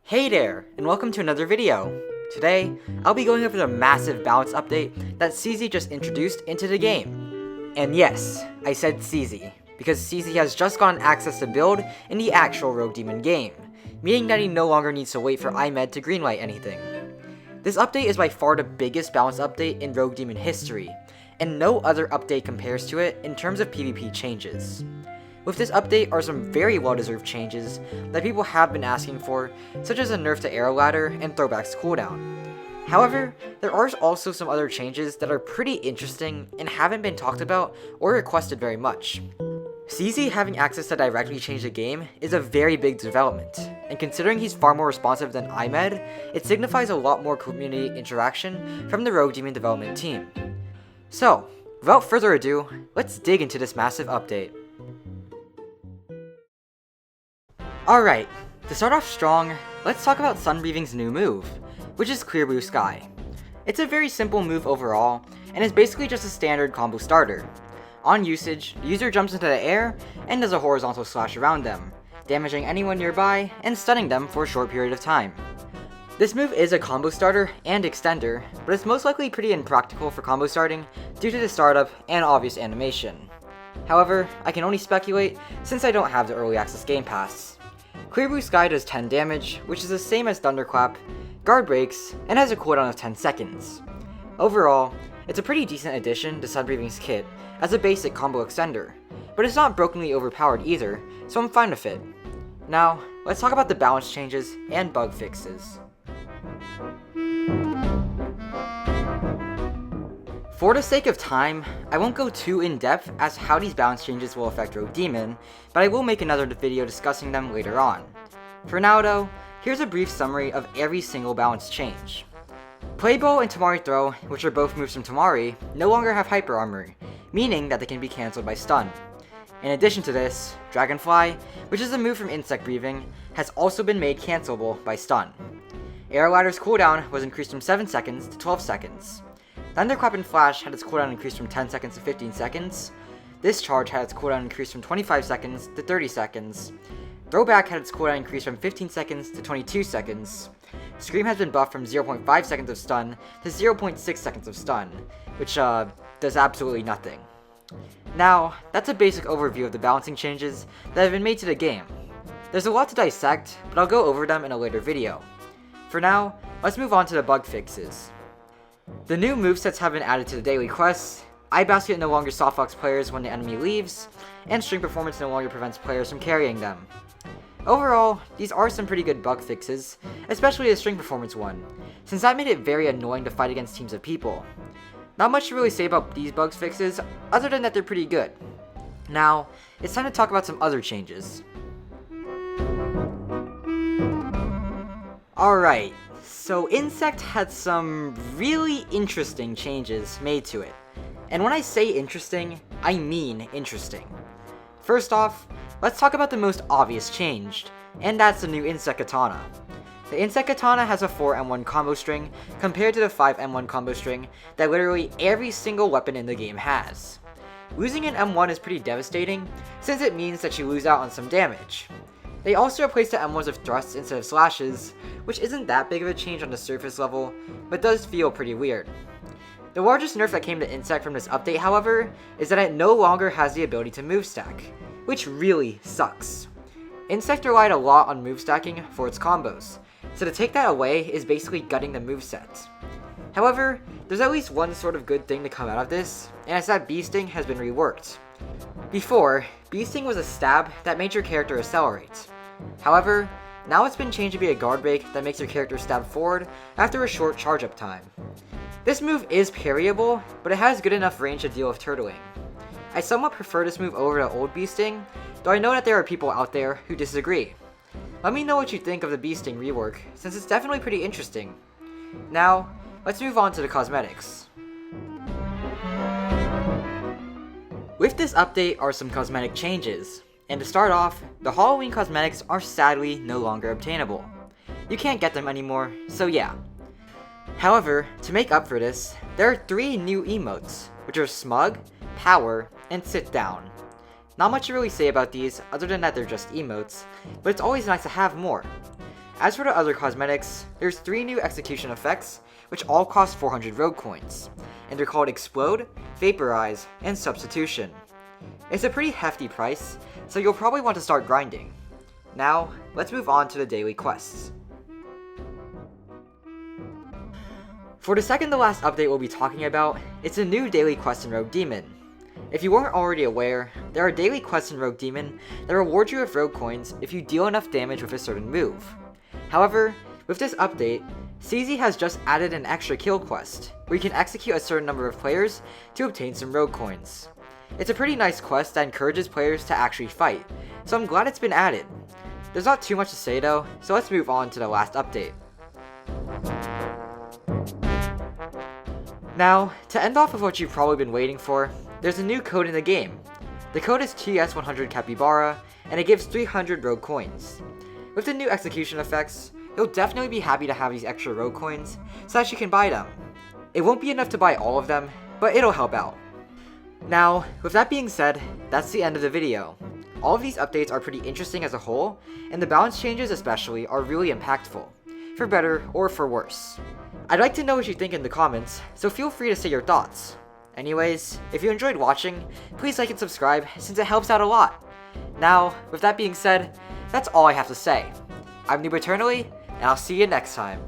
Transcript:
Hey there, and welcome to another video. Today, I'll be going over the massive balance update that 𝓥𝓲 just introduced into the game. And yes, I said 𝓥𝓲, because 𝓥𝓲 has just gotten access to build in the actual Rogue Demon game, meaning that he no longer needs to wait for iMed to greenlight anything. This update is by far the biggest balance update in Rogue Demon history, and no other update compares to it in terms of PvP changes. With this update are some very well-deserved changes that people have been asking for, such as a nerf to Arrow Ladder and Throwback's cooldown. However, there are also some other changes that are pretty interesting and haven't been talked about or requested very much. 𝓥𝓲 having access to directly change the game is a very big development, and considering he's far more responsive than iMed, it signifies a lot more community interaction from the Rogue Demon development team. So, without further ado, let's dig into this massive update. Alright, to start off strong, let's talk about Sunbreathing's new move, which is Clear Blue Sky. It's a very simple move overall, and is basically just a standard combo starter. On usage, the user jumps into the air and does a horizontal slash around them, damaging anyone nearby and stunning them for a short period of time. This move is a combo starter and extender, but it's most likely pretty impractical for combo starting due to the startup and obvious animation. However, I can only speculate since I don't have the early access game pass. Clear Blue Sky does 10 damage, which is the same as Thunderclap, guard breaks, and has a cooldown of 10 seconds. Overall, it's a pretty decent addition to Sunbreathing's kit as a basic combo extender, but it's not brokenly overpowered either, so I'm fine with it. Now, let's talk about the balance changes and bug fixes. For the sake of time, I won't go too in-depth as to how these balance changes will affect Rogue Demon, but I will make another video discussing them later on. For now though, here's a brief summary of every single balance change. Playball and Tamari Throw, which are both moves from Tamari, no longer have Hyper Armor, meaning that they can be cancelled by stun. In addition to this, Dragonfly, which is a move from Insect Breathing, has also been made cancelable by stun. Arrow Ladder's cooldown was increased from 7 seconds to 12 seconds. Thunderclap and Flash had its cooldown increased from 10 seconds to 15 seconds. Discharge had its cooldown increased from 25 seconds to 30 seconds. Throwback had its cooldown increased from 15 seconds to 22 seconds. Scream has been buffed from 0.5 seconds of stun to 0.6 seconds of stun, which does absolutely nothing. Now, that's a basic overview of the balancing changes that have been made to the game. There's a lot to dissect, but I'll go over them in a later video. For now, let's move on to the bug fixes. The new movesets have been added to the daily quests. Eye Basket no longer softbox players when the enemy leaves, and String Performance no longer prevents players from carrying them. Overall, these are some pretty good bug fixes, especially the String Performance one, since that made it very annoying to fight against teams of people. Not much to really say about these bug fixes, other than that they're pretty good. Now, it's time to talk about some other changes. Alright, so Insect had some really interesting changes made to it. And when I say interesting, I mean interesting. First off, let's talk about the most obvious change, and that's the new Insect Katana. The Insect Katana has a 4M1 combo string compared to the 5M1 combo string that literally every single weapon in the game has. Losing an M1 is pretty devastating, since it means that you lose out on some damage. They also replaced the M1s with thrusts instead of slashes, which isn't that big of a change on the surface level, but does feel pretty weird. The largest nerf that came to Insect from this update, however, is that it no longer has the ability to move stack, which really sucks. Insect relied a lot on move stacking for its combos, so to take that away is basically gutting the moveset. However, there's at least one sort of good thing to come out of this, and it's that Beasting has been reworked. Before, Beasting was a stab that made your character accelerate. However, now it's been changed to be a guard break that makes your character stab forward after a short charge up time. This move is parryable, but it has good enough range to deal with turtling. I somewhat prefer this move over the old Beasting, though I know that there are people out there who disagree. Let me know what you think of the Beasting rework, since it's definitely pretty interesting. Now, let's move on to the cosmetics. With this update are some cosmetic changes, and to start off, the Halloween cosmetics are sadly no longer obtainable. You can't get them anymore, so yeah. However, to make up for this, there are 3 new emotes, which are Smug, Power, and Sit Down. Not much to really say about these other than that they're just emotes, but it's always nice to have more. As for the other cosmetics, there's 3 new execution effects, which all cost 400 rogue coins, and they're called Explode, Vaporize, and Substitution. It's a pretty hefty price, so you'll probably want to start grinding. Now, let's move on to the daily quests. For the second to last update we'll be talking about, it's a new daily quest in Rogue Demon. If you weren't already aware, there are daily quests in Rogue Demon that reward you with rogue coins if you deal enough damage with a certain move. However, with this update, 𝓥𝓲𝓭𝓮𝓸 has just added an extra kill quest, where you can execute a certain number of players to obtain some rogue coins. It's a pretty nice quest that encourages players to actually fight, so I'm glad it's been added. There's not too much to say though, so let's move on to the last update. Now, to end off with what you've probably been waiting for, there's a new code in the game. The code is TS100 Capybara, and it gives 300 rogue coins. With the new execution effects, you'll definitely be happy to have these extra rogue coins, so that you can buy them. It won't be enough to buy all of them, but it'll help out. Now, with that being said, that's the end of the video. All of these updates are pretty interesting as a whole, and the balance changes especially are really impactful, for better or for worse. I'd like to know what you think in the comments, so feel free to say your thoughts. Anyways, if you enjoyed watching, please like and subscribe since it helps out a lot. Now, with that being said, that's all I have to say. I'm 𝓥𝓲𝓭𝓮𝓸, and I'll see you next time.